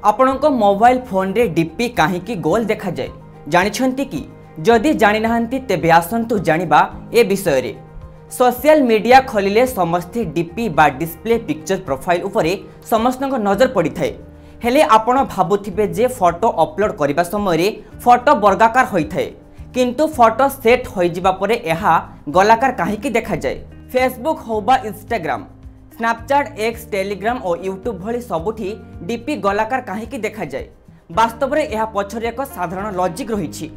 आपणक mobile phone रे DP कहीं गोल देखा जाए जानिछंती कि जदि जानि नाहंती तेबे आसंतु जानिबा ए विषय रे। सोशल मीडिया खोलिले समस्ते डीपी बा डिस्प्ले पिक्चर प्रोफाइल उपरे समस्तक नजर पड़ी थाए। हेले आपण भाबुथिबे जे फोटो अपलोड करबा समय रे फोटो वर्गाकार होई थाए, किंतु फोटो सेट होई जिबा परे एहा गोलाकार काहेकि देखा जाए। फेसबुक हो बा इंस्टाग्राम, स्नैपचैट, एक्स, टेलीग्राम और यूट्यूब भली सबुठी डीपी गोलाकार काहेकि देखा जाए। वास्तव में यह पछरे एक साधारण लॉजिक रही।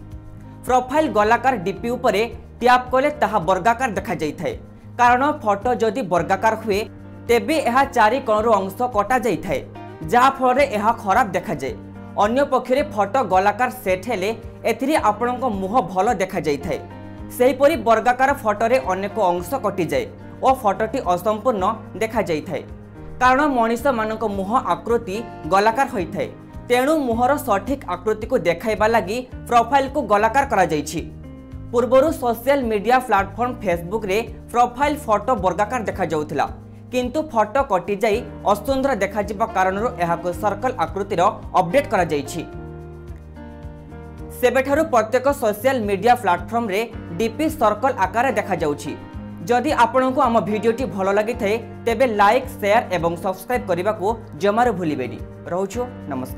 प्रोफाइल गोलाकार डीपी उपरे टैप कले ताहा वर्गाकार देखा जाई थाए, कारण फोटो जदि वर्गाकार हुए तेबे यह चारि कोणर अंश कटा जाई थाए, जहा फल यह खराब देखा जाए। अन्य पक्षरे फोटो गोलाकार सेट हेले एथिरे आपणक मुह भल देखा जाई थाए। सेहीपरि वर्गाकार फोटोरे अनेक अंश कटि जाए और फोटोटी असंपूर्ण देखा जाई थाए, कारण मनीष मानक मुह आकृति गोलाकार होई थाए। तेणु मुहर सठिक आकृति को देखाइबा लगी प्रोफाइल को गोलाकार करा जाइछि। पूर्वरु सोशल मीडिया प्लेटफॉर्म फेसबुक रे प्रोफाइल फोटो वर्गाकार देखा जाउथिला, किंतु फोटो कटि जाई असुंदर देखा जिबा कारणरो एहाको सर्कल आकृतिर अपडेट करा जाइछि। सेबेठारु प्रत्येक सोशल मीडिया प्लेटफॉर्म रे डीपी सर्कल आकार देखा जाउछि। जदि आपनको आम भिडियोटी भल लगी थाए तेबे लाइक, शेयर एवं सब्सक्राइब करने को जमार भूलिबेनी। रहुछु, नमस्कार।